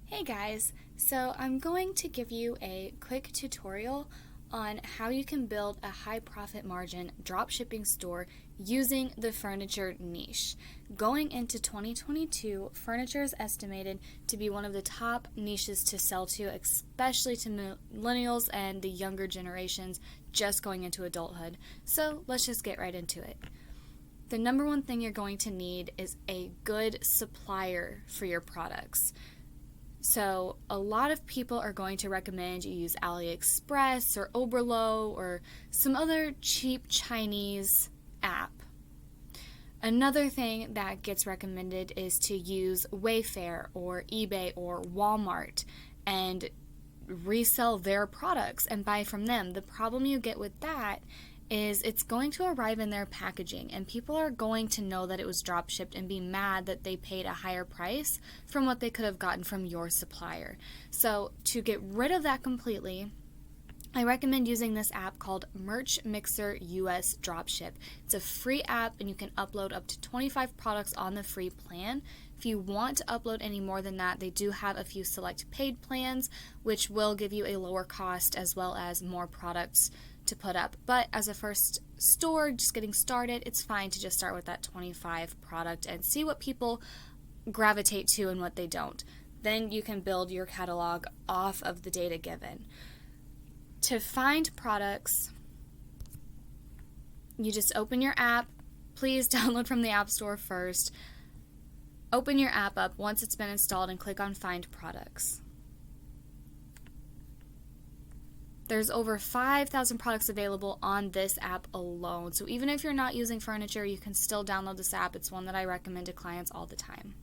Hey guys, so I'm going to give you a quick tutorial on how you can build a high profit margin dropshipping store using the furniture niche. Going into 2022, furniture is estimated to be one of the top niches to sell to, especially to millennials and the younger generations just going into adulthood. So let's just get right into it. The number one thing you're going to need is a good supplier for your products. So a lot of people are going to recommend you use AliExpress or Oberlo or some other cheap Chinese app. Another thing that gets recommended is to use Wayfair or eBay or Walmart and resell their products and buy from them. The problem you get with that is it's going to arrive in their packaging, and people are going to know that it was drop shipped and be mad that they paid a higher price from what they could have gotten from your supplier. So to get rid of that completely, I recommend using this app called Merch Mixer US Dropship. It's a free app and you can upload up to 25 products on the free plan. If you want to upload any more than that, they do have a few select paid plans, which will give you a lower cost as well as more products to put up. But as a first store, just getting started, it's fine to just start with that 25 product and see what people gravitate to and what they don't. Then you can build your catalog off of the data given. To find products, you just open your app. Please download from the App Store first. Open your app up once it's been installed and click on Find Products. There's over 5,000 products available on this app alone. So even if you're not using furniture, you can still download this app. It's one that I recommend to clients all the time.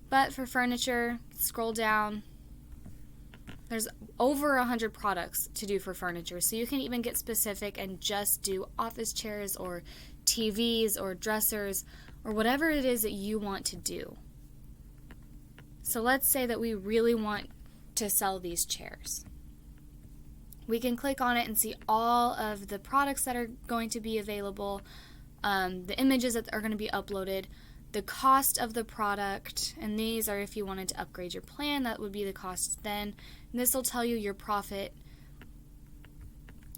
But for furniture, scroll down. There's over 100 products to do for furniture. So you can even get specific and just do office chairs or TVs or dressers or whatever it is that you want to do. So let's say that we really want to sell these chairs. We can click on it and see all of the products that are going to be available, the images that are going to be uploaded, the cost of the product, and these are if you wanted to upgrade your plan, that would be the cost then. And this will tell you your profit.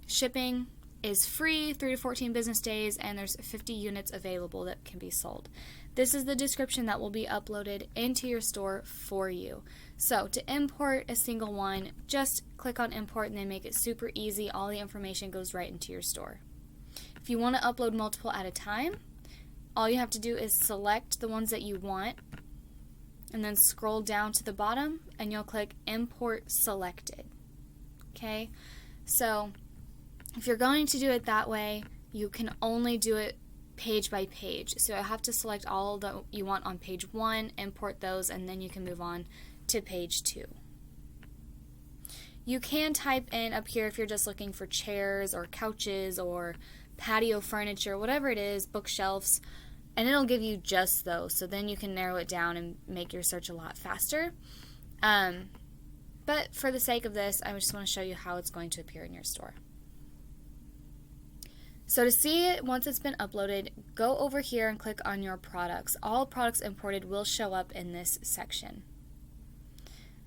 Shipping is free 3 to 14 business days, and there's 50 units available that can be sold. This is the description that will be uploaded into your store for you. So to import a single one, just click on import and they make it super easy. All the information goes right into your store. If you want to upload multiple at a time, all you have to do is select the ones that you want and then scroll down to the bottom and you'll click import selected. Okay, so if you're going to do it that way, you can only do it page by page. So I have to select all that you want on page 1, import those, and then you can move on to page 2. You can type in up here if you're just looking for chairs or couches or patio furniture, whatever it is, bookshelves, and it'll give you just those. So then you can narrow it down and make your search a lot faster. But for the sake of this, I just want to show you how it's going to appear in your store. So to see it once it's been uploaded, go over here and click on your products. All products imported will show up in this section.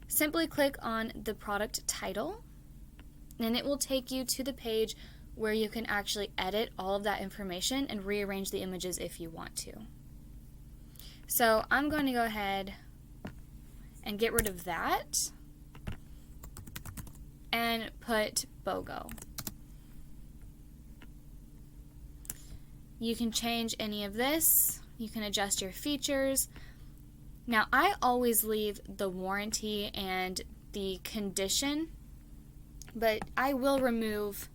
Simply click on the product title and it will take you to the page where you can actually edit all of that information and rearrange the images if you want to. So I'm going to go ahead and get rid of that and put BOGO. You can change any of this. You can adjust your features. Now, I always leave the warranty and the condition, but I will remove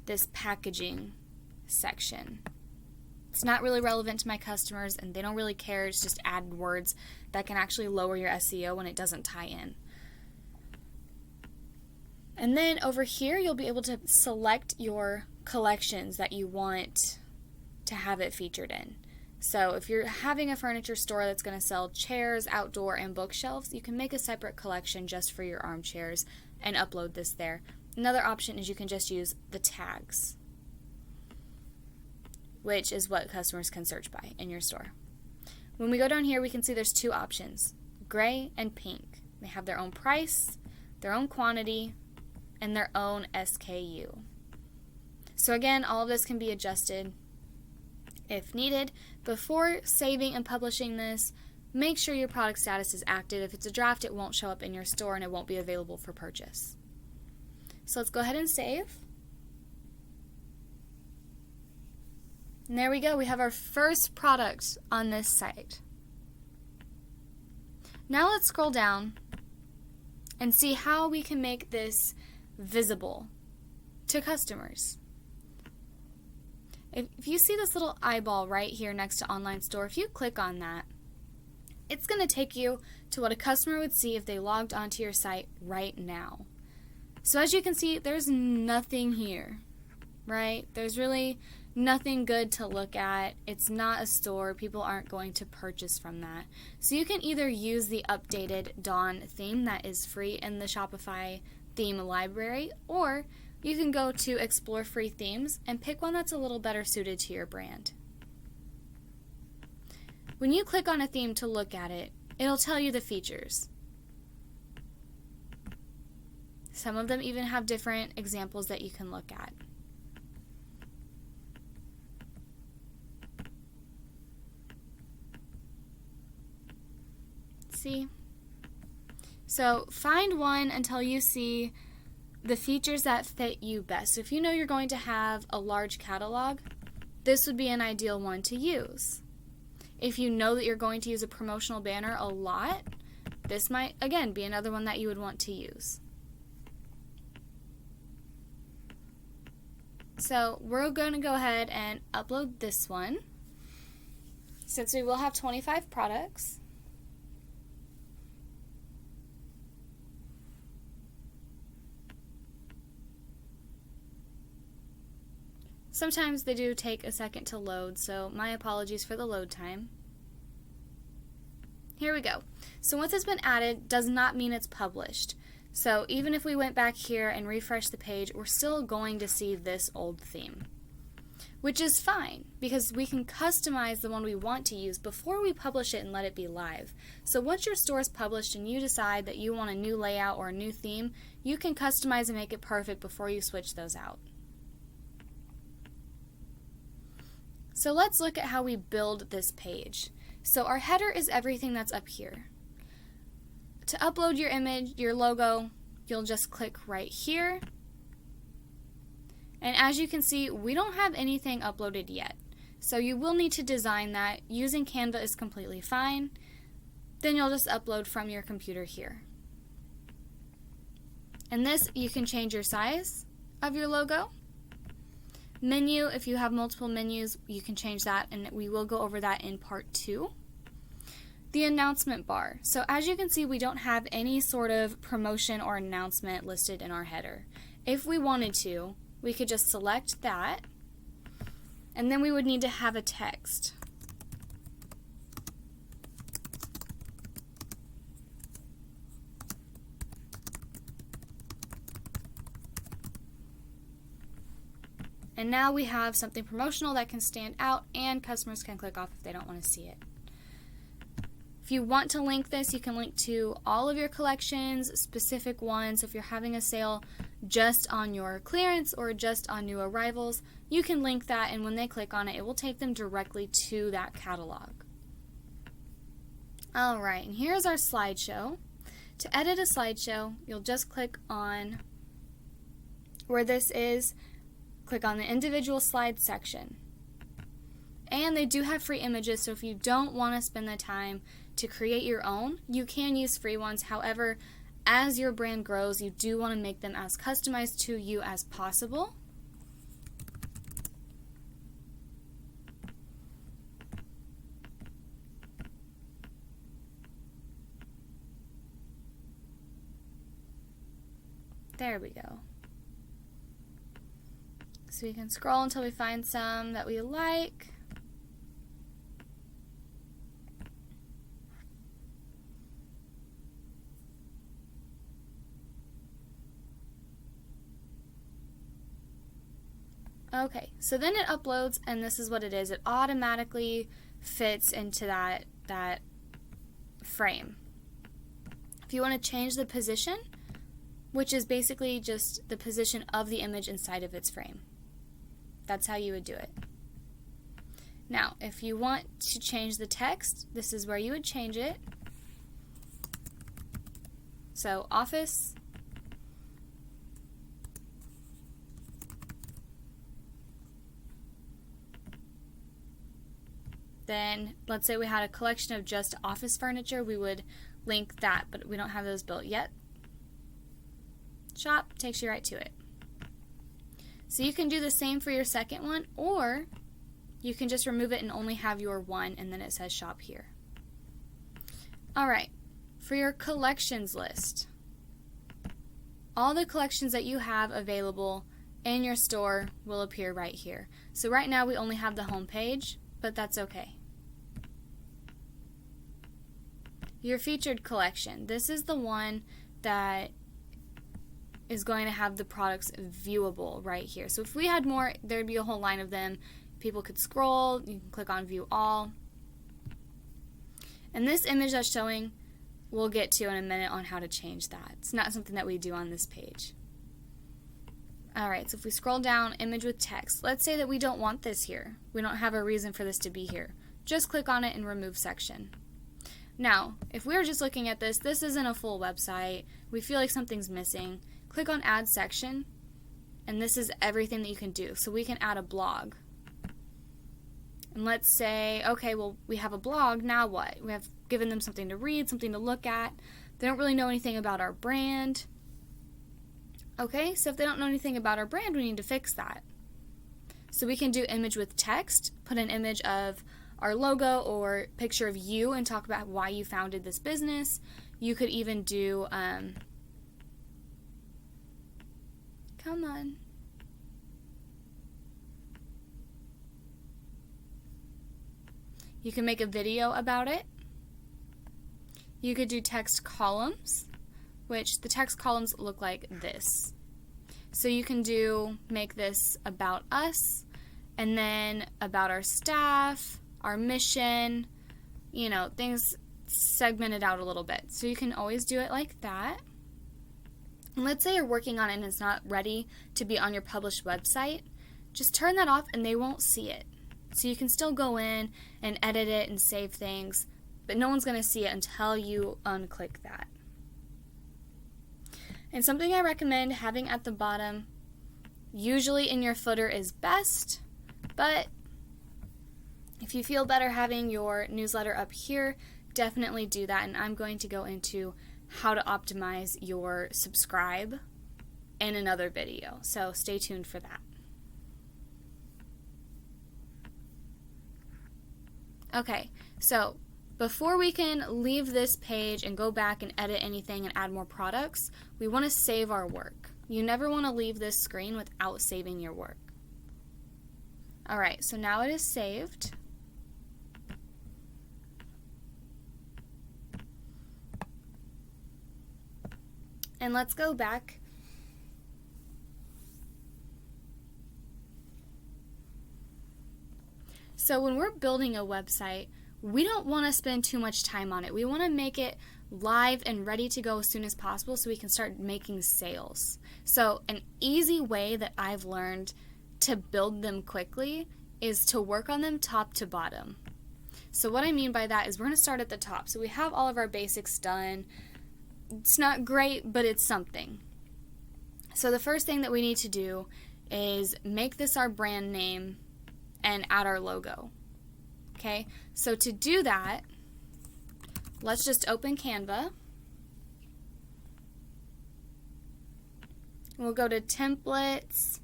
this packaging section. It's not really relevant to my customers and they don't really care. It's just added words that can actually lower your SEO when it doesn't tie in. And then over here, you'll be able to select your collections that you want to have it featured in. So if you're having a furniture store that's going to sell chairs, outdoor, and bookshelves, you can make a separate collection just for your armchairs and upload this there. Another option is you can just use the tags, which is what customers can search by in your store. When we go down here, we can see there's two options, gray and pink. They have their own price, their own quantity, and their own SKU. So again, all of this can be adjusted if needed. Before saving and publishing this, make sure your product status is active. If it's a draft, it won't show up in your store and it won't be available for purchase. So let's go ahead and save. And there we go. We have our first product on this site. Now let's scroll down and see how we can make this visible to customers. If you see this little eyeball right here next to online store, if you click on that, it's going to take you to what a customer would see if they logged onto your site right now. So as you can see, there's nothing here, right? There's really nothing good to look at. It's not a store. People aren't going to purchase from that. So you can either use the updated Dawn theme that is free in the Shopify theme library, or you can go to Explore Free Themes and pick one that's a little better suited to your brand. When you click on a theme to look at it, it'll tell you the features. Some of them even have different examples that you can look at. See? So find one until you see the features that fit you best. So if you know you're going to have a large catalog, this would be an ideal one to use. If you know that you're going to use a promotional banner a lot, this might, again, be another one that you would want to use. So we're going to go ahead and upload this one, since we will have 25 products. Sometimes they do take a second to load, so my apologies for the load time. Here we go. So once it's been added, does not mean it's published. So even if we went back here and refreshed the page, we're still going to see this old theme, which is fine because we can customize the one we want to use before we publish it and let it be live. So once your store is published and you decide that you want a new layout or a new theme, you can customize and make it perfect before you switch those out. So let's look at how we build this page. So our header is everything that's up here. To upload your image, your logo, you'll just click right here. And as you can see, we don't have anything uploaded yet. So you will need to design that. Using Canva is completely fine. Then you'll just upload from your computer here. And this, you can change your size of your logo. Menu, if you have multiple menus, you can change that, and we will go over that in part 2. The announcement bar. So as you can see, we don't have any sort of promotion or announcement listed in our header. If we wanted to, we could just select that, and then we would need to have a text. And now we have something promotional that can stand out and customers can click off if they don't want to see it. If you want to link this, you can link to all of your collections, specific ones. If you're having a sale just on your clearance or just on new arrivals, you can link that, and when they click on it, it will take them directly to that catalog. Alright, and here's our slideshow. To edit a slideshow, you'll just click on where this is. Click on the individual slide section. And they do have free images, so if you don't want to spend the time to create your own, you can use free ones. However, as your brand grows, you do want to make them as customized to you as possible. There we go. So we can scroll until we find some that we like. Okay, so then it uploads, and this is what it is. It automatically fits into that frame. If you want to change the position, which is basically just the position of the image inside of its frame, that's how you would do it. Now, if you want to change the text, this is where you would change it. So, office. Then, let's say we had a collection of just office furniture, we would link that, but we don't have those built yet. Shop takes you right to it. So you can do the same for your second one, or you can just remove it and only have your one, and then it says shop here. Alright, for your collections list, all the collections that you have available in your store will appear right here. So right now we only have the home page, but that's okay. Your featured collection, this is the one that is going to have the products viewable right here. So if we had more, there'd be a whole line of them. People could scroll, you can click on view all. And this image that's showing, we'll get to in a minute on how to change that. It's not something that we do on this page. Alright, so if we scroll down, image with text, let's say that we don't want this here. We don't have a reason for this to be here. Just click on it and remove section. Now, if we were just looking at this, this isn't a full website. We feel like something's missing. Click on add section, and this is everything that you can do. So we can add a blog. And let's say, okay, well, we have a blog, now what? We have given them something to read, something to look at. They don't really know anything about our brand. Okay, so if they don't know anything about our brand, we need to fix that. So we can do image with text, put an image of our logo or picture of you and talk about why you founded this business. You could even do, come on. You can make a video about it. You could do text columns, which the text columns look like this. So you can make this about us, and then about our staff, our mission, things segmented out a little bit. So you can always do it like that. And let's say you're working on it and it's not ready to be on your published website. Just turn that off and they won't see it. So you can still go in and edit it and save things, but no one's going to see it until you unclick that. And something I recommend having at the bottom, usually in your footer is best, but if you feel better having your newsletter up here, definitely do that. And I'm going to go into how to optimize your subscribe in another video. So stay tuned for that. Okay, so before we can leave this page and go back and edit anything and add more products, we want to save our work. You never want to leave this screen without saving your work. Alright, so now it is saved. And let's go back. So when we're building a website, we don't want to spend too much time on it. We want to make it live and ready to go as soon as possible so we can start making sales. So an easy way that I've learned to build them quickly is to work on them top to bottom. So what I mean by that is we're going to start at the top. So we have all of our basics done. It's not great, but it's something. So the first thing that we need to do is make this our brand name and add our logo. Okay, so to do that, let's just open Canva. We'll go to templates,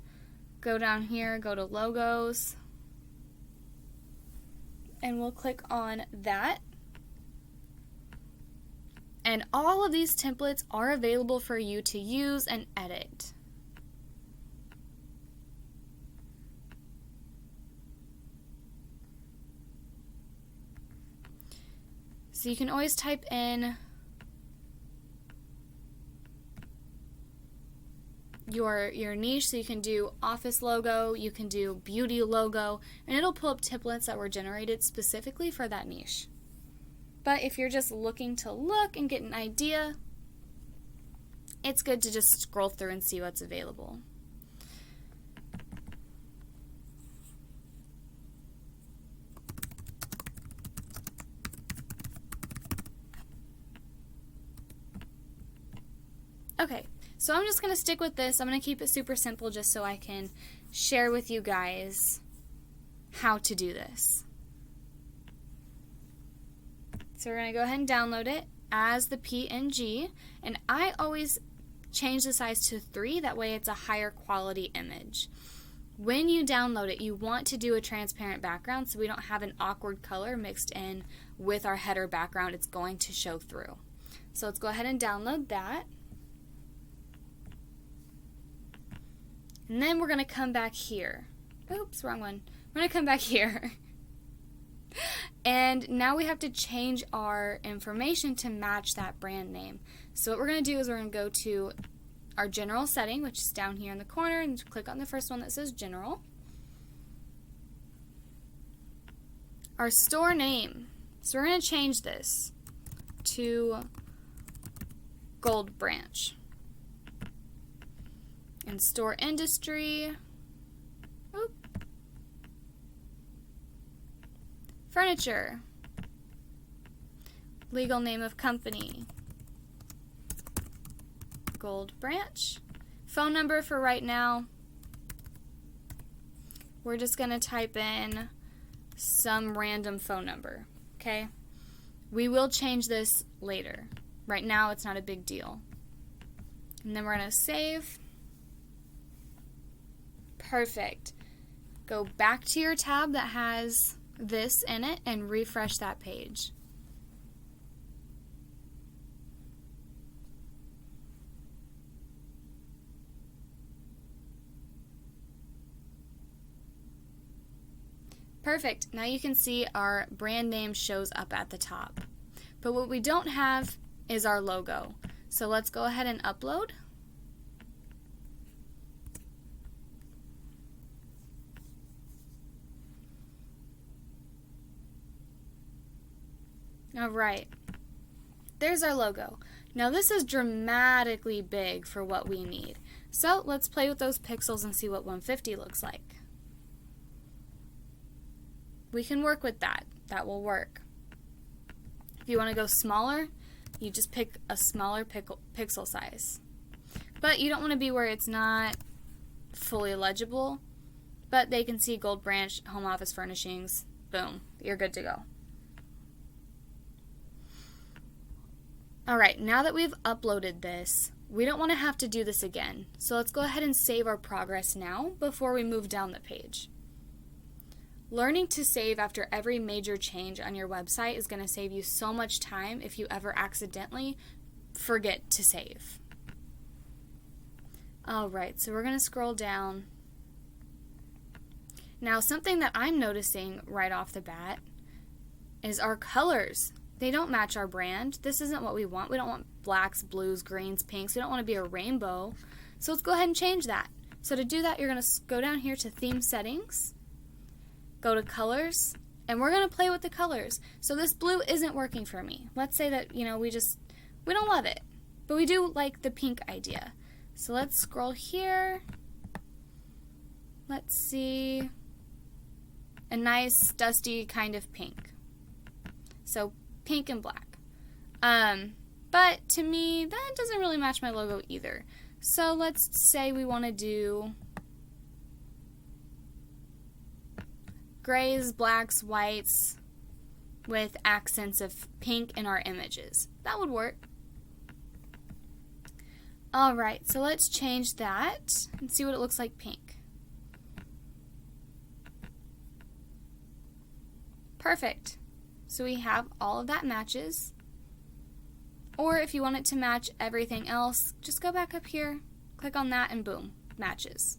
go down here, go to logos, and we'll click on that. And all of these templates are available for you to use and edit. So you can always type in your niche. So you can do office logo, you can do beauty logo, and it'll pull up templates that were generated specifically for that niche. But if you're just looking to look and get an idea, it's good to just scroll through and see what's available. Okay, so I'm just going to stick with this. I'm going to keep it super simple just so I can share with you guys how to do this. So we're going to go ahead and download it as the PNG, and I always change the size to 3, that way it's a higher quality image. When you download it, you want to do a transparent background so we don't have an awkward color mixed in with our header background. It's going to show through. So let's go ahead and download that. And then we're going to come back here. Oops, wrong one. We're going to come back here. And now we have to change our information to match that brand name. So what we're going to do is we're going to go to our general setting, which is down here in the corner, and click on the first one that says general. Our store name. So we're going to change this to Gold Branch. And store industry. Oop. Furniture. Legal name of company. Gold Branch. Phone number for right now. We're just going to type in some random phone number. Okay? We will change this later. Right now it's not a big deal. And then we're going to save. Perfect. Go back to your tab that has this in it and refresh that page. Perfect. Now you can see our brand name shows up at the top. But what we don't have is our logo. So let's go ahead and upload. Alright, there's our logo. Now this is dramatically big for what we need. So let's play with those pixels and see what 150 looks like. We can work with that. That will work. If you want to go smaller, you just pick a smaller pixel size. But you don't want to be where it's not fully legible, but they can see Gold Branch, Home Office Furnishings. Boom, you're good to go. Alright, now that we've uploaded this, we don't want to have to do this again. So let's go ahead and save our progress now before we move down the page. Learning to save after every major change on your website is going to save you so much time if you ever accidentally forget to save. Alright, so we're going to scroll down. Now something that I'm noticing right off the bat is our colors. They don't match our brand. This isn't what we want. We don't want blacks, blues, greens, pinks. We don't want to be a rainbow. So let's go ahead and change that. So to do that, you're going to go down here to Theme Settings, go to Colors, and we're going to play with the colors. So this blue isn't working for me. Let's say that, we don't love it, but we do like the pink idea. So let's scroll here. Let's see. A nice, dusty kind of pink. So pink and black. But to me, that doesn't really match my logo either. So let's say we want to do grays, blacks, whites with accents of pink in our images. That would work. Alright, so let's change that and see what it looks like pink. Perfect. So we have all of that matches. Or if you want it to match everything else, just go back up here, click on that, and boom, matches.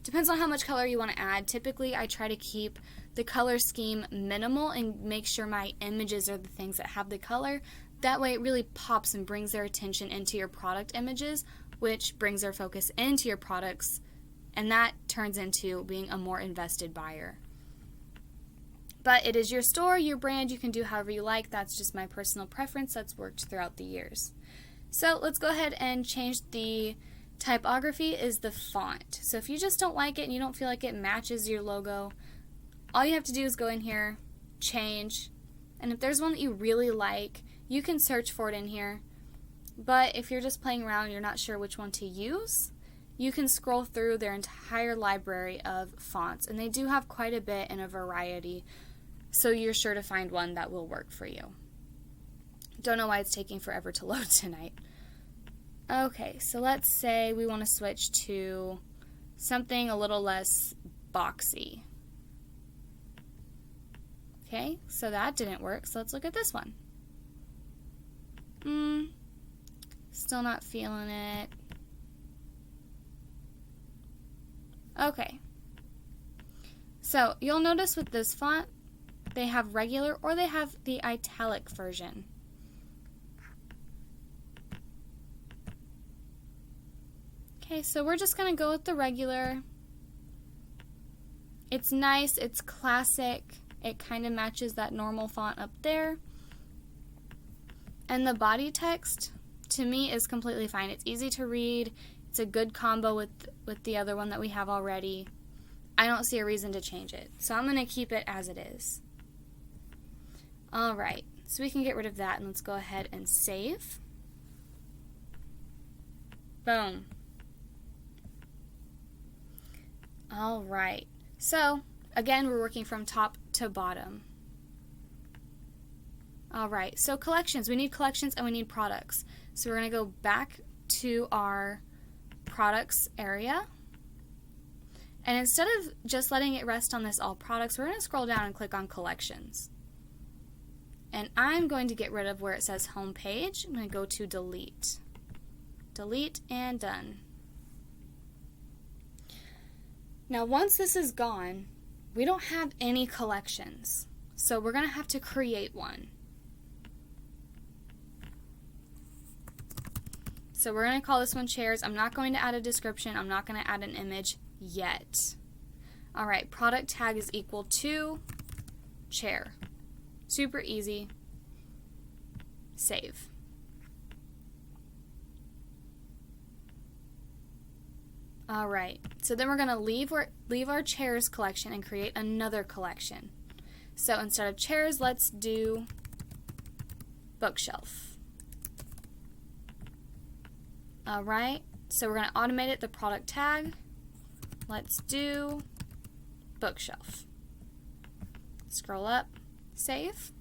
Depends on how much color you want to add. Typically, I try to keep the color scheme minimal and make sure my images are the things that have the color. That way it really pops and brings their attention into your product images, which brings their focus into your products, and that turns into being a more invested buyer. But it is your store, your brand, you can do however you like. That's just my personal preference that's worked throughout the years. So let's go ahead and change the typography is the font. So if you just don't like it and you don't feel like it matches your logo, all you have to do is go in here, change, and if there's one that you really like, you can search for it in here. But if you're just playing around and you're not sure which one to use, you can scroll through their entire library of fonts, and they do have quite a bit and a variety, so you're sure to find one that will work for you. Don't know why it's taking forever to load tonight. Okay, so let's say we want to switch to something a little less boxy. Okay, so that didn't work, so let's look at this one. Still not feeling it. Okay. So you'll notice with this font, they have regular or they have the italic version. Okay, so we're just going to go with the regular. It's nice, it's classic. It kind of matches that normal font up there. And the body text, to me, is completely fine. It's easy to read. It's a good combo with the other one that we have already. I don't see a reason to change it. So I'm going to keep it as it is. Alright, so we can get rid of that and let's go ahead and save. Boom. Alright, so again, we're working from top to bottom. Alright, so collections. We need collections and we need products. So we're going to go back to our products area. And instead of just letting it rest on this all products, we're going to scroll down and click on collections. And I'm going to get rid of where it says home page. I'm going to go to delete. Delete and done. Now once this is gone, we don't have any collections. So we're going to have to create one. So we're going to call this one chairs. I'm not going to add a description. I'm not going to add an image yet. Alright, product tag is equal to chair. Super easy. Save. Alright, so then we're going to leave our chairs collection and create another collection. So instead of chairs, let's do bookshelf. Alright, so we're going to automate it, the product tag. Let's do bookshelf. Scroll up, save.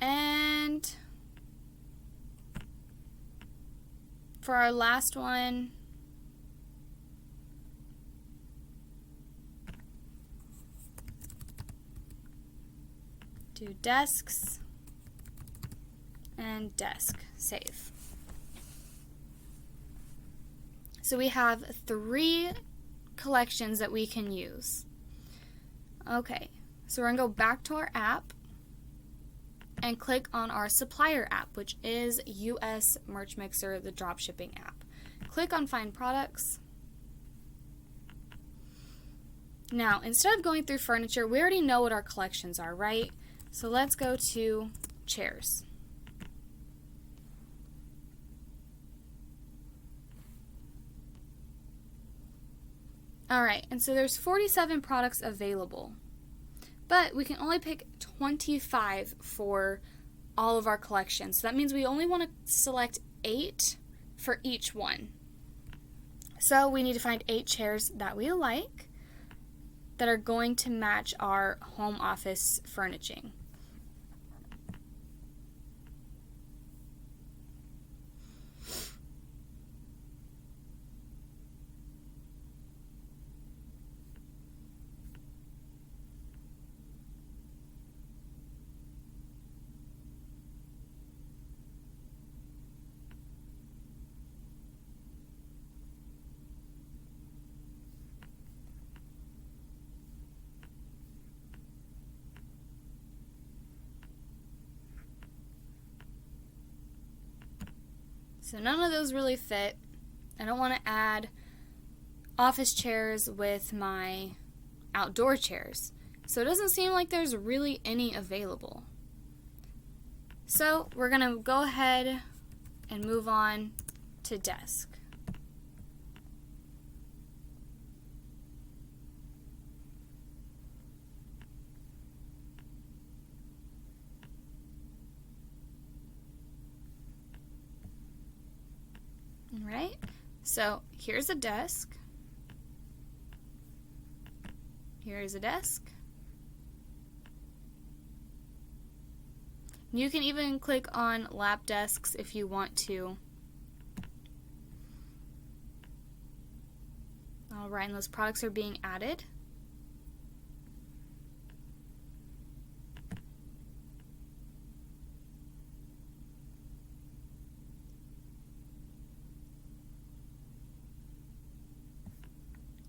And for our last one, do desks and desk, save. So we have 3 collections that we can use. Okay, so we're going to go back to our app and click on our supplier app, which is US Merch Mixer, the dropshipping app. Click on Find Products. Now, instead of going through furniture, we already know what our collections are, right? So let's go to chairs. Alright, and so there's 47 products available, but we can only pick 25 for all of our collections. So that means we only want to select 8 for each one. So we need to find 8 chairs that we like that are going to match our home office furnishing. So none of those really fit. I don't want to add office chairs with my outdoor chairs. So it doesn't seem like there's really any available. So we're going to go ahead and move on to desk. All right, so here's a desk. Here is a desk. You can even click on lap desks if you want to. Alright, and those products are being added.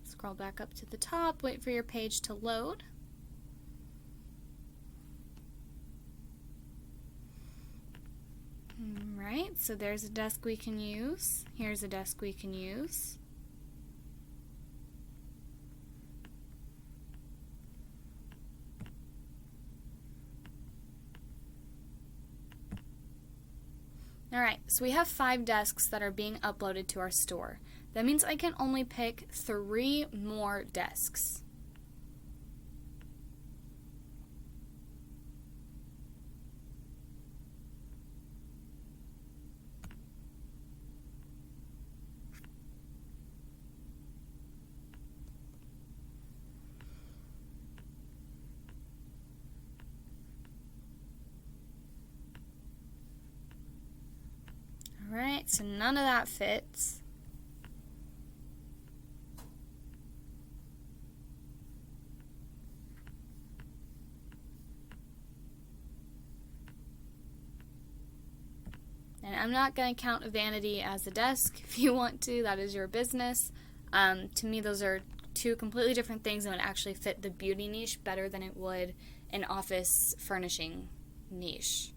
Scroll back up to the top, wait for your page to load. Alright, so there's a desk we can use. Here's a desk we can use. Alright, so we have 5 desks that are being uploaded to our store. That means I can only pick 3 more desks. Alright, so none of that fits. And I'm not going to count a vanity as a desk. If you want to, that is your business. To me, those are 2 completely different things and would actually fit the beauty niche better than it would an office furnishing niche.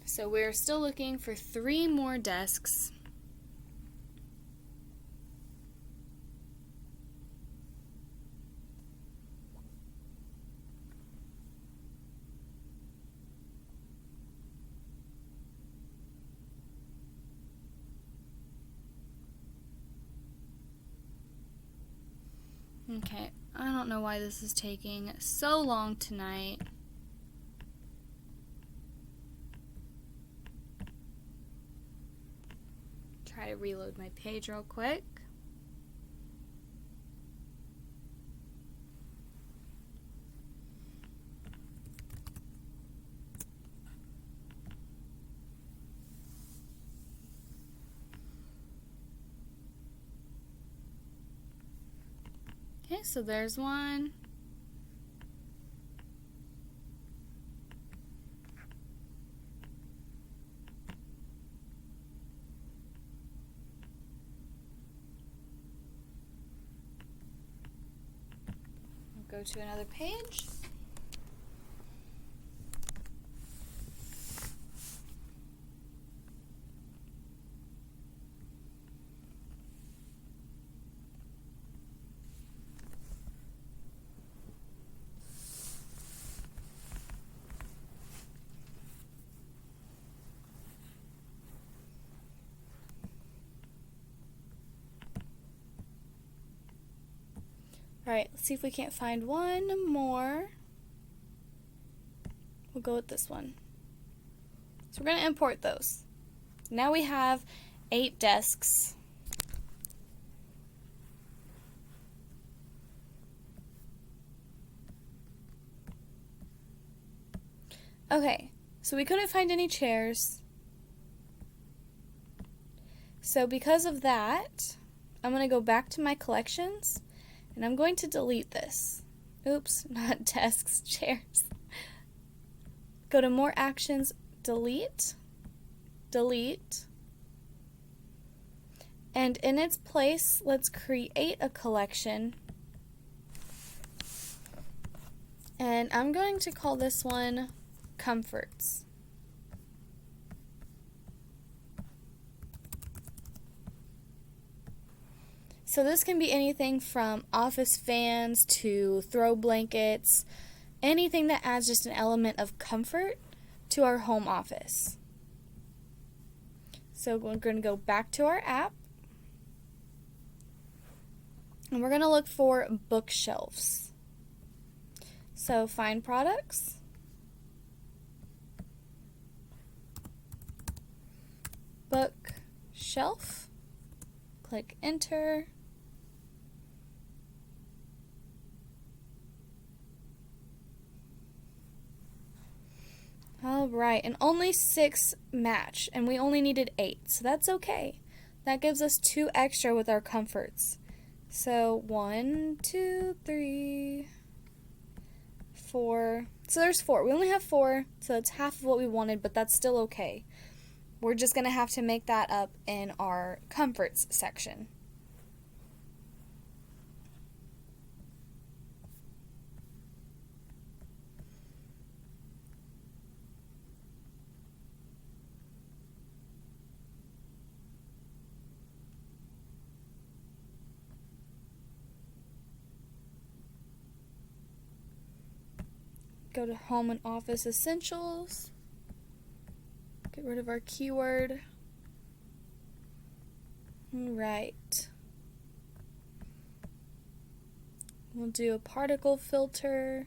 So we're still looking for 3 more desks. Okay, I don't know why this is taking so long tonight. Try to reload my page real quick. Okay, so there's one. Go to another page. Alright, let's see if we can't find one more. We'll go with this one. So we're going to import those. Now we have 8 desks. Okay, so we couldn't find any chairs. So because of that, I'm going to go back to my collections. And I'm going to delete this. Oops, not desks, chairs. Go to more actions, delete, delete. And in its place, let's create a collection. And I'm going to call this one Comforts. So this can be anything from office fans to throw blankets, anything that adds just an element of comfort to our home office. So we're going to go back to our app, and we're going to look for bookshelves. So find products, bookshelf, click enter. Alright, and only 6 match, and we only needed 8, so that's okay. That gives us 2 extra with our comforts. So 1, 2, 3, 4. So there's 4. We only have 4, so that's half of what we wanted, but that's still okay. We're just going to have to make that up in our comforts section. Go to Home and Office Essentials. Get rid of our keyword. Alright. We'll do a particle filter.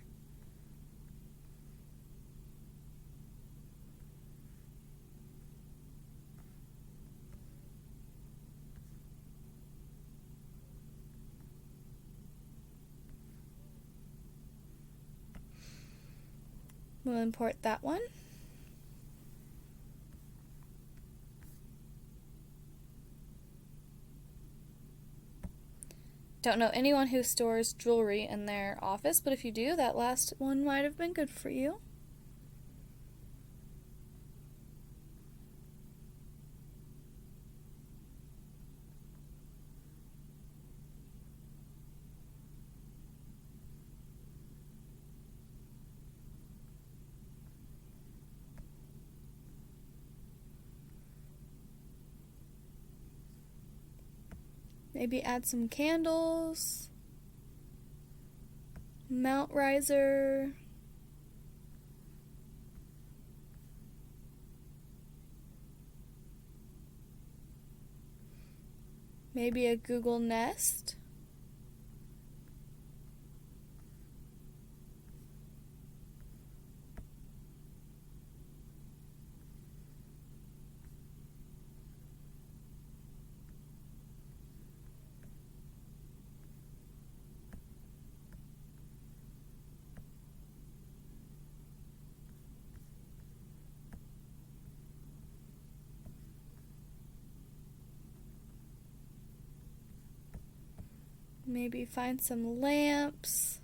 We'll import that one. Don't know anyone who stores jewelry in their office, but if you do, that last one might have been good for you. Maybe add some candles, mount riser, maybe a Google Nest. Maybe find some lamps.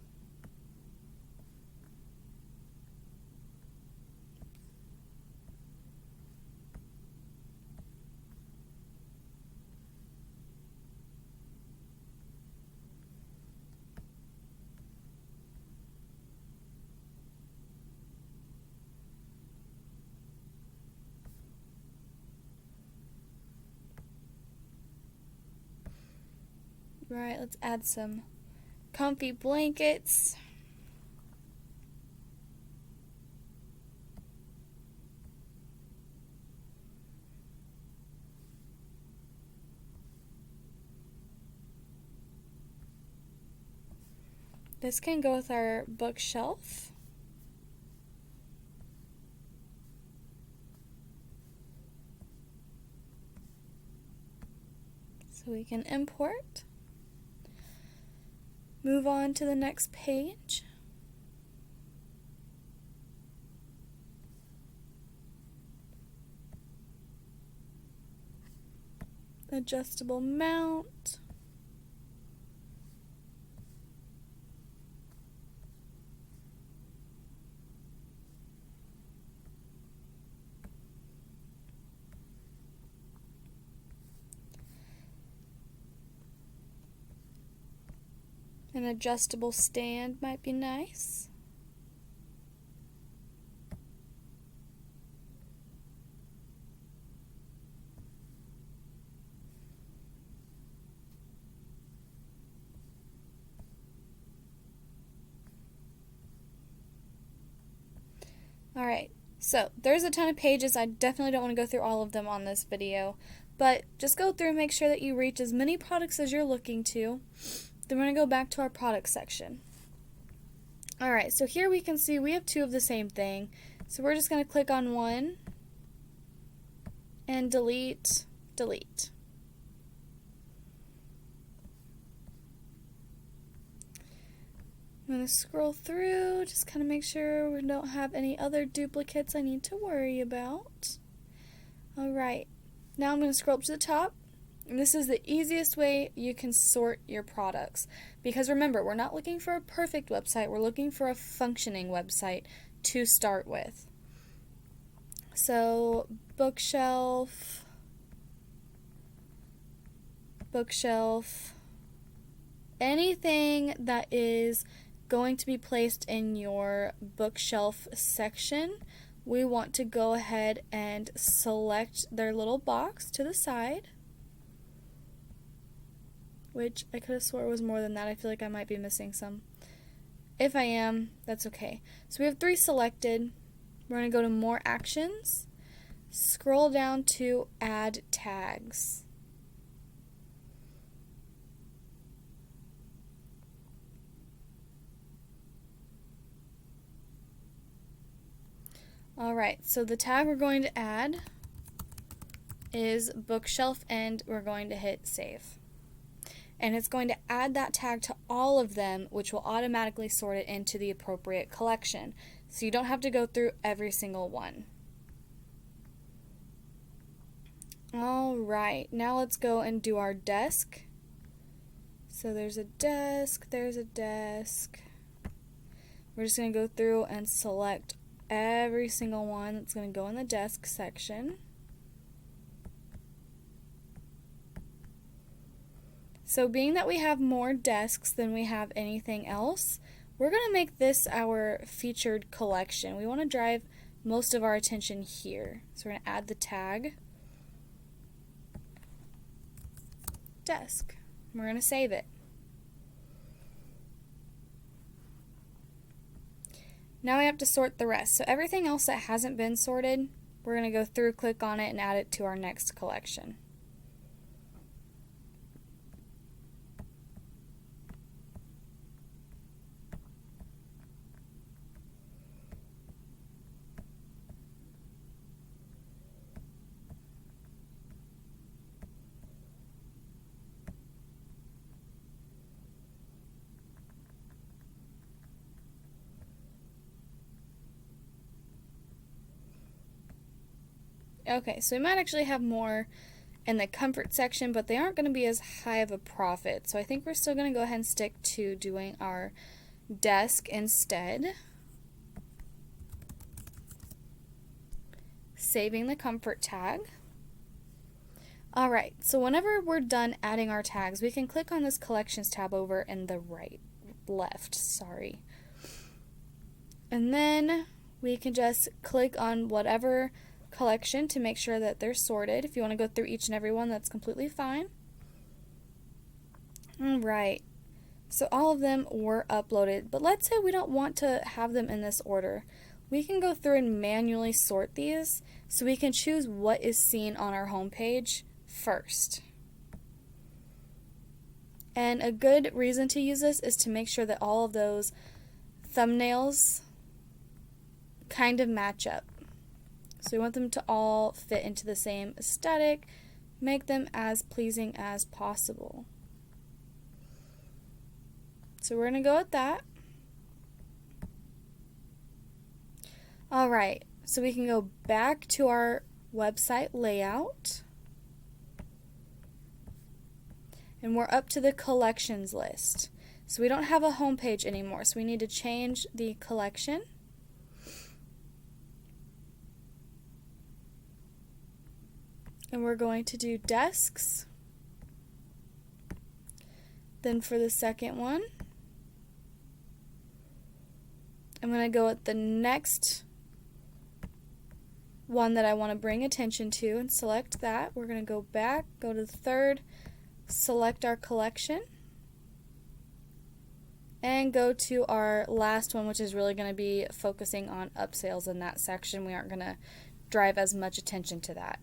Right, let's add some comfy blankets. This can go with our bookshelf. So we can import. Move on to the next page. Adjustable mount. An adjustable stand might be nice. So there's a ton of pages. I definitely don't want to go through all of them on this video, but just go through and make sure that you reach as many products as you're looking to. Then we're going to go back to our product section. Alright, so here we can see we have two of the same thing. So we're just going to click on one and delete, delete. I'm going to scroll through, just kind of make sure we don't have any other duplicates I need to worry about. Alright, now I'm going to scroll up to the top. And this is the easiest way you can sort your products. Because remember, we're not looking for a perfect website, we're looking for a functioning website to start with. So, bookshelf, anything that is going to be placed in your bookshelf section, we want to go ahead and select their little box to the side. Which I could have swore was more than that. I feel like I might be missing some. If I am, that's okay. So we have 3 selected. We're going to go to More Actions. Scroll down to Add Tags. Alright, so the tag we're going to add is bookshelf, and we're going to hit Save. And it's going to add that tag to all of them, which will automatically sort it into the appropriate collection. So you don't have to go through every single one. Alright, now let's go and do our desk. So there's a desk, there's a desk. We're just going to go through and select every single one that's going to go in the desk section. So being that we have more desks than we have anything else, we're going to make this our featured collection. We want to drive most of our attention here. So we're going to add the tag, desk. We're going to save it. Now we have to sort the rest. So everything else that hasn't been sorted, we're going to go through, click on it, and add it to our next collection. Okay, so we might actually have more in the comfort section, but they aren't going to be as high of a profit. So I think we're still going to go ahead and stick to doing our desk instead. Saving the comfort tag. Alright, so whenever we're done adding our tags, we can click on this collections tab over in the left. And then we can just click on whatever collection to make sure that they're sorted. If you want to go through each and every one, that's completely fine. Alright, so all of them were uploaded, but let's say we don't want to have them in this order. We can go through and manually sort these so we can choose what is seen on our home page first. And a good reason to use this is to make sure that all of those thumbnails kind of match up. So we want them to all fit into the same aesthetic, make them as pleasing as possible. So we're going to go with that. Alright, so we can go back to our website layout. And we're up to the collections list. So we don't have a home page anymore, so we need to change the collection. And we're going to do desks. Then for the second one, I'm going to go with the next one that I want to bring attention to and select that. We're going to go back, go to the third, select our collection, and go to our last one, which is really going to be focusing on upsales in that section. We aren't going to drive as much attention to that.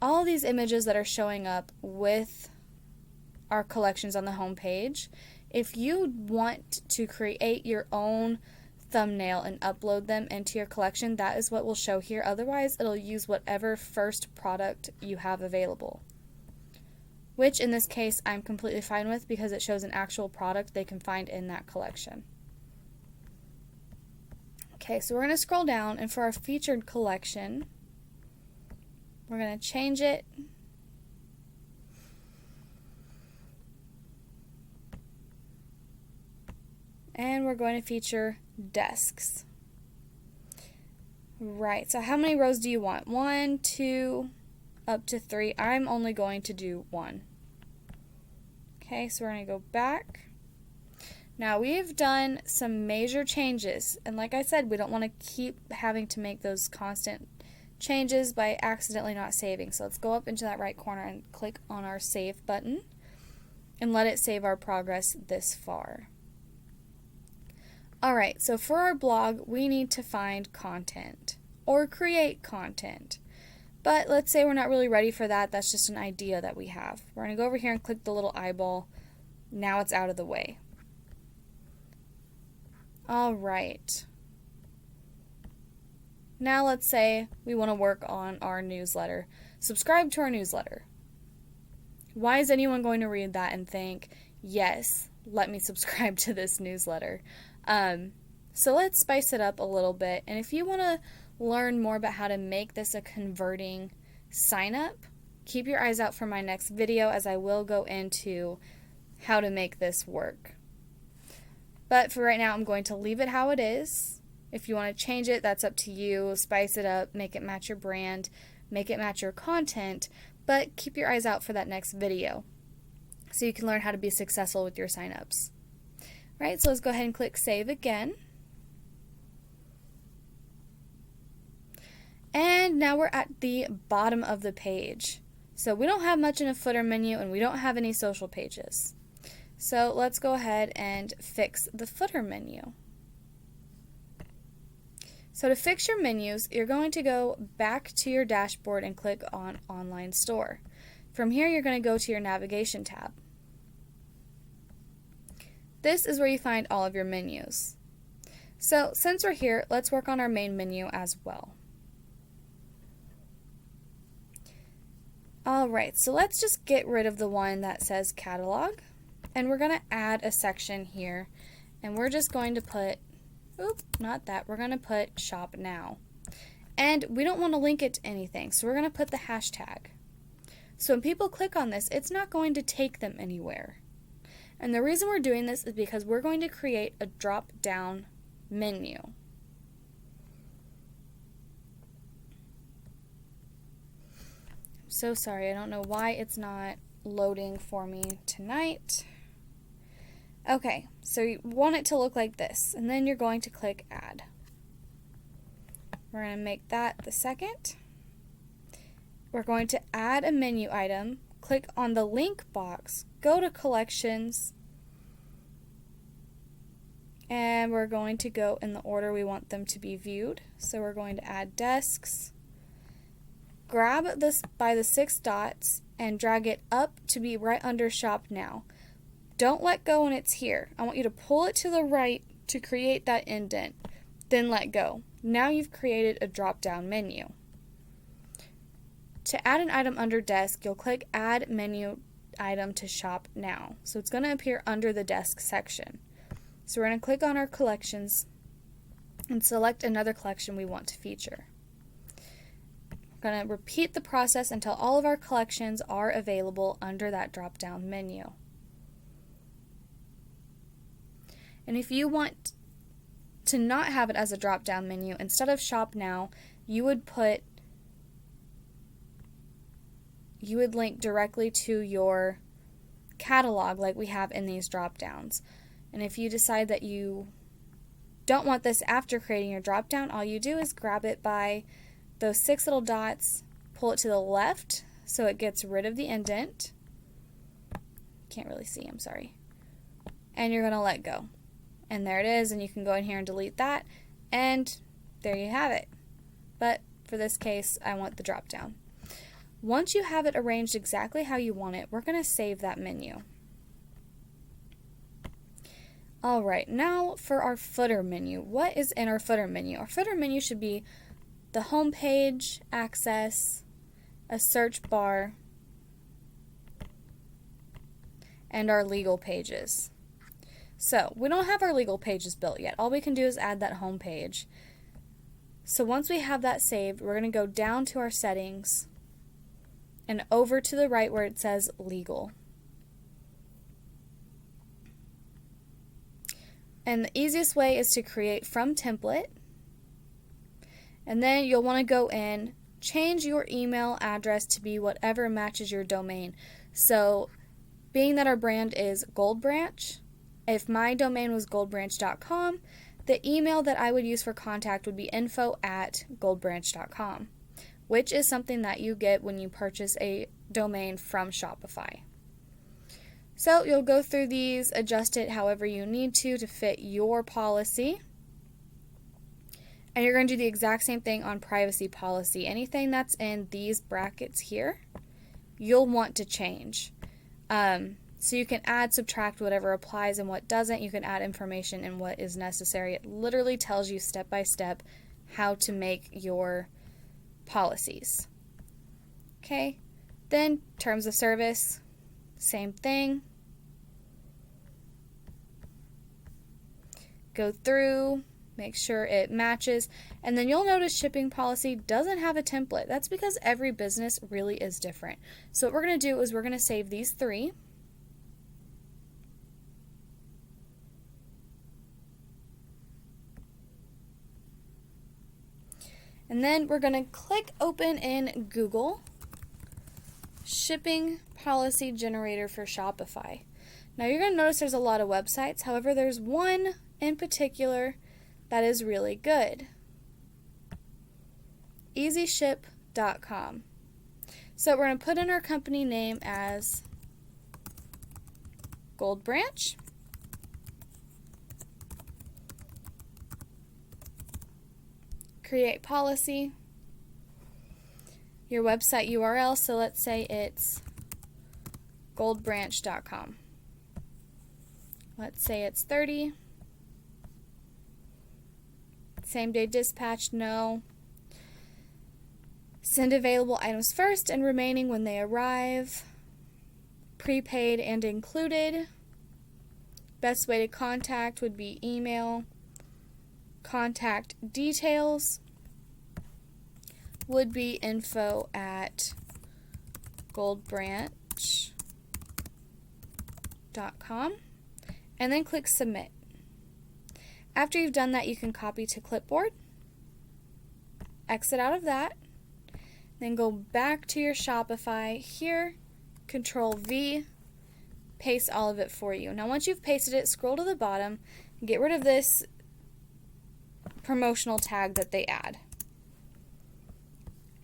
All these images that are showing up with our collections on the home page, if you want to create your own thumbnail and upload them into your collection, that is what will show here. Otherwise, it'll use whatever first product you have available, which in this case I'm completely fine with because it shows an actual product they can find in that collection. Okay, so we're going to scroll down, and for our featured collection, we're going to change it. And we're going to feature desks. Right, so how many rows do you want? 1, 2, up to 3. I'm only going to do 1. Okay, so we're going to go back. Now we've done some major changes, and like I said, we don't want to keep having to make those constant changes by accidentally not saving. So let's go up into that right corner and click on our save button and let it save our progress this far. Alright, so for our blog, we need to find content or create content. But let's say we're not really ready for that. That's just an idea that we have. We're going to go over here and click the little eyeball. Now it's out of the way. Alright. Now let's say we want to work on our newsletter. Subscribe to our newsletter. Why is anyone going to read that and think, yes, let me subscribe to this newsletter? So let's spice it up a little bit. And if you want to learn more about how to make this a converting sign up, keep your eyes out for my next video, as I will go into how to make this work. But for right now, I'm going to leave it how it is. If you want to change it, that's up to you. Spice it up, make it match your brand, make it match your content, but keep your eyes out for that next video so you can learn how to be successful with your signups. Right, so let's go ahead and click save again. And now we're at the bottom of the page. So we don't have much in a footer menu and we don't have any social pages. So let's go ahead and fix the footer menu. So to fix your menus, you're going to go back to your dashboard and click on Online Store. From here, you're going to go to your Navigation tab. This is where you find all of your menus. So since we're here, let's work on our main menu as well. Alright, so let's just get rid of the one that says Catalog, and we're going to add a section here, and we're just going to put, we're going to put Shop Now. And we don't want to link it to anything, so we're going to put the hashtag. So when people click on this, it's not going to take them anywhere. And the reason we're doing this is because we're going to create a drop-down menu. I'm so sorry, I don't know why it's not loading for me tonight. Okay, so you want it to look like this, and then you're going to click Add. We're going to make that the second. We're going to add a menu item, click on the link box, go to Collections, and we're going to go in the order we want them to be viewed. So we're going to add desks, grab this by the 6 dots, and drag it up to be right under Shop Now. Don't let go when it's here. I want you to pull it to the right to create that indent, then let go. Now you've created a drop-down menu. To add an item under desk, you'll click Add Menu Item to Shop Now. So it's going to appear under the desk section. So we're going to click on our collections and select another collection we want to feature. We're going to repeat the process until all of our collections are available under that drop-down menu. And if you want to not have it as a drop-down menu, instead of Shop Now, you would link directly to your catalog like we have in these drop-downs. And if you decide that you don't want this after creating your drop-down, all you do is grab it by those 6 little dots, pull it to the left so it gets rid of the indent. Can't really see, I'm sorry. and you're going to let go. And there it is, and you can go in here and delete that, and there you have it. But for this case, I want the drop down. Once you have it arranged exactly how you want it, we're going to save that menu. Alright, now for our footer menu. What is in our footer menu? Our footer menu should be the home page, access, a search bar, and our legal pages. So, we don't have our legal pages built yet. All we can do is add that home page. So once we have that saved, we're going to go down to our settings and over to the right where it says legal. And the easiest way is to create from template. And then you'll want to go in, change your email address to be whatever matches your domain. So, being that our brand is Gold Branch, if my domain was goldbranch.com, the email that I would use for contact would be info@goldbranch.com, which is something that you get when you purchase a domain from Shopify. So you'll go through these, adjust it however you need to fit your policy. And you're going to do the exact same thing on privacy policy. Anything that's in these brackets here, you'll want to change. So you can add, subtract whatever applies and what doesn't. You can add information and what is necessary. It literally tells you step by step how to make your policies. Okay, then terms of service, same thing. Go through, make sure it matches, and then you'll notice shipping policy doesn't have a template. That's because every business really is different. So what we're going to do is we're going to save these three. And then we're going to click open in Google, shipping policy generator for Shopify. Now you're going to notice there's a lot of websites. However, there's one in particular that is really good. EasyShip.com. So we're going to put in our company name as Gold Branch. Create policy. Your website URL, so let's say it's goldbranch.com. Let's say it's 30. Same day dispatch, no. Send available items first and remaining when they arrive. Prepaid and included. Best way to contact would be email. Contact details would be info@goldbranch.com, and then click submit. After you've done that, you can copy to clipboard, exit out of that, then go back to your Shopify here, Control V, paste all of it for you. Now once you've pasted it, scroll to the bottom and get rid of this promotional tag that they add.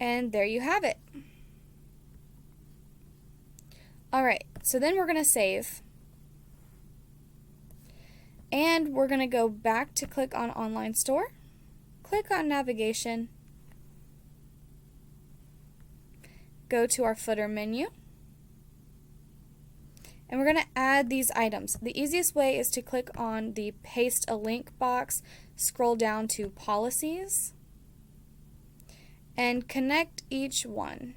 And there you have it. Alright, so then we're going to save. And we're going to go back to click on Online Store. Click on Navigation. Go to our footer menu. And we're going to add these items. The easiest way is to click on the Paste a Link box, scroll down to Policies, and connect each one.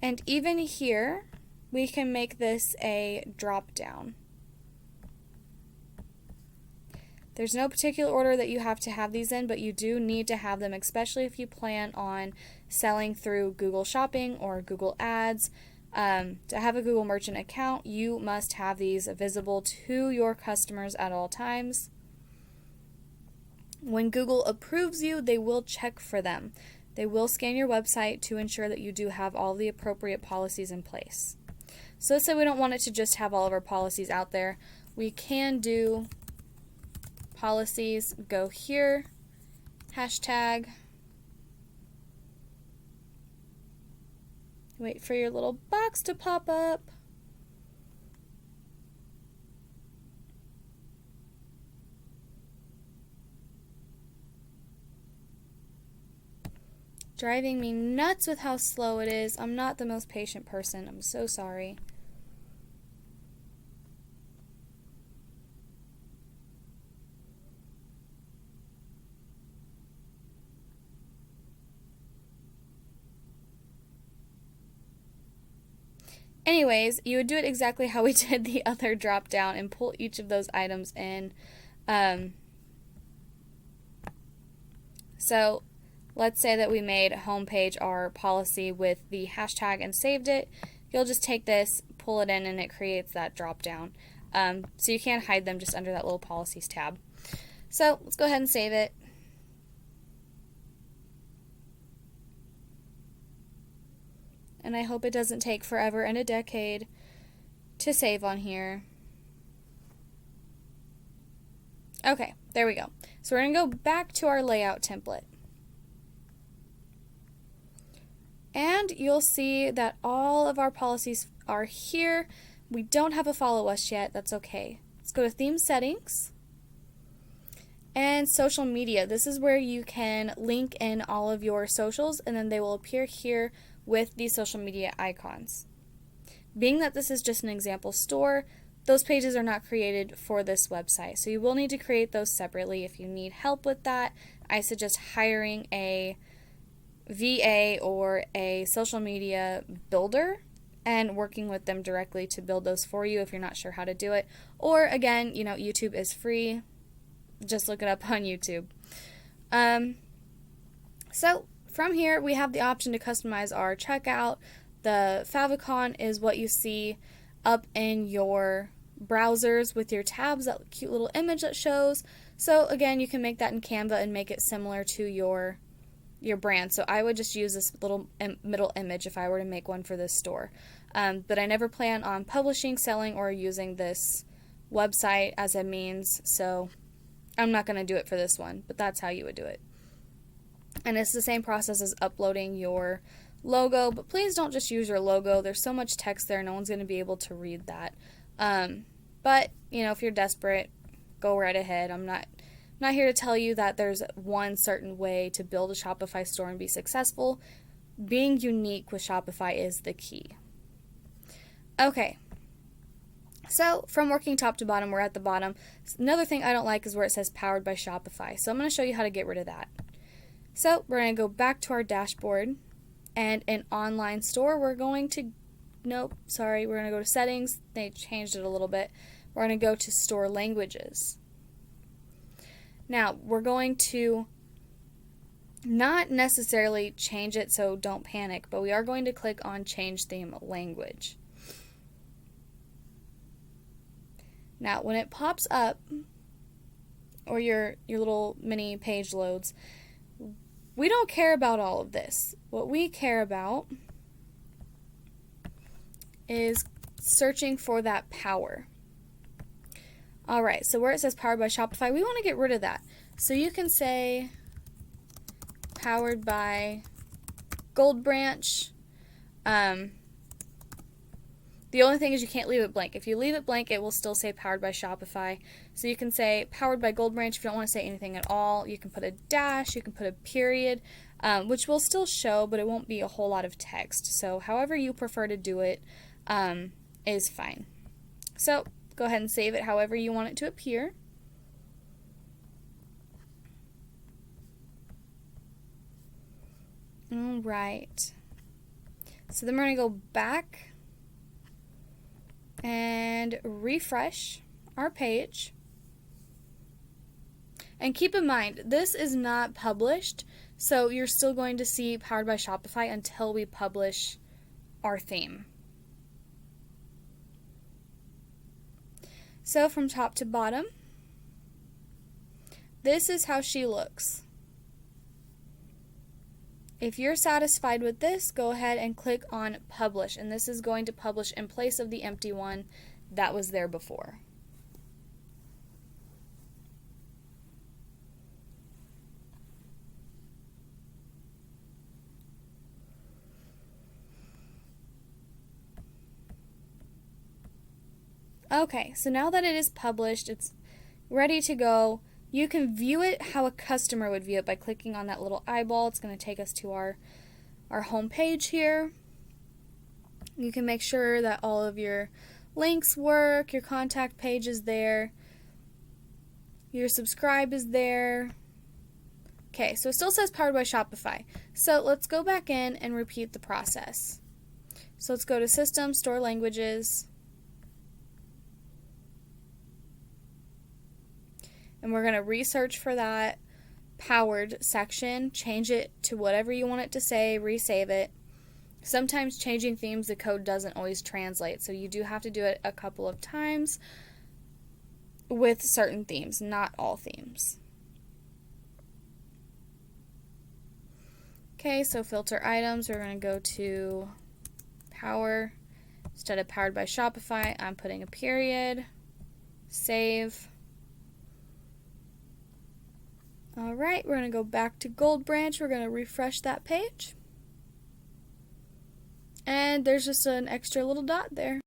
And even here, we can make this a drop down. There's no particular order that you have to have these in, but you do need to have them, especially if you plan on selling through Google Shopping or Google Ads. To have a Google Merchant account, you must have these visible to your customers at all times. When Google approves you, they will check for them. They will scan your website to ensure that you do have all the appropriate policies in place. So let's say we don't want it to just have all of our policies out there. We can do policies, go here, hashtag, wait for your little box to pop up, driving me nuts with how slow it is. I'm not the most patient person. I'm so sorry. Anyways, you would do it exactly how we did the other drop down and pull each of those items in. So let's say that we made homepage our policy with the hashtag and saved it. You'll just take this, pull it in, and it creates that drop down. So you can't hide them just under that little policies tab. So let's go ahead and save it. And I hope it doesn't take forever and a decade to save on here. Okay, there we go. So we're going to go back to our layout template. And you'll see that all of our policies are here. We don't have a follow us yet. That's okay. Let's go to theme settings. And social media. This is where you can link in all of your socials, and then they will appear here with the social media icons. Being that this is just an example store, those pages are not created for this website. So you will need to create those separately. If you need help with that, I suggest hiring a VA or a social media builder and working with them directly to build those for you if you're not sure how to do it. Or again, YouTube is free. Just look it up on YouTube. So from here, we have the option to customize our checkout. The favicon is what you see up in your browsers with your tabs, that cute little image that shows. So again, you can make that in Canva and make it similar to your brand. So I would just use this little middle image if I were to make one for this store. But I never plan on publishing, selling, or using this website as a means, so I'm not going to do it for this one, but that's how you would do it. And it's the same process as uploading your logo, but please don't just use your logo. There's so much text there, no one's going to be able to read that. But, if you're desperate, go right ahead. I'm not here to tell you that there's one certain way to build a Shopify store and be successful. Being unique with Shopify is the key. Okay. So from working top to bottom, we're at the bottom. Another thing I don't like is where it says powered by Shopify. So I'm going to show you how to get rid of that. So we're going to go back to our dashboard, and in online store, we're going to go to settings. They changed it a little bit. We're going to go to store languages. Now, we're going to not necessarily change it, so don't panic, but we are going to click on change theme language. Now, when it pops up, or your little mini page loads, we don't care about all of this. What we care about is searching for that power. Alright, so where it says powered by Shopify, we want to get rid of that. So you can say powered by Gold Branch. The only thing is you can't leave it blank. If you leave it blank, it will still say powered by Shopify. So you can say powered by Gold Branch if you don't want to say anything at all. You can put a dash, you can put a period, which will still show, but it won't be a whole lot of text. So however you prefer to do it is fine. So go ahead and save it however you want it to appear. All right. So then we're going to go back and refresh our page. And keep in mind, this is not published, so you're still going to see Powered by Shopify until we publish our theme. So from top to bottom, this is how she looks. If you're satisfied with this, go ahead and click on Publish, and this is going to publish in place of the empty one that was there before. Okay, so now that it is published, it's ready to go. You can view it how a customer would view it by clicking on that little eyeball. It's going to take us to our home page here. You can make sure that all of your links work, your contact page is there, your subscribe is there. Okay, so it still says powered by Shopify. So let's go back in and repeat the process. So let's go to System, Store Languages, and we're going to research for that powered section, change it to whatever you want it to say, resave it. Sometimes changing themes, the code doesn't always translate, so you do have to do it a couple of times with certain themes, not all themes. Okay, so filter items, we're going to go to power. Instead of powered by Shopify, I'm putting a period, save. Alright, we're going to go back to Gold Branch. We're going to refresh that page. And there's just an extra little dot there.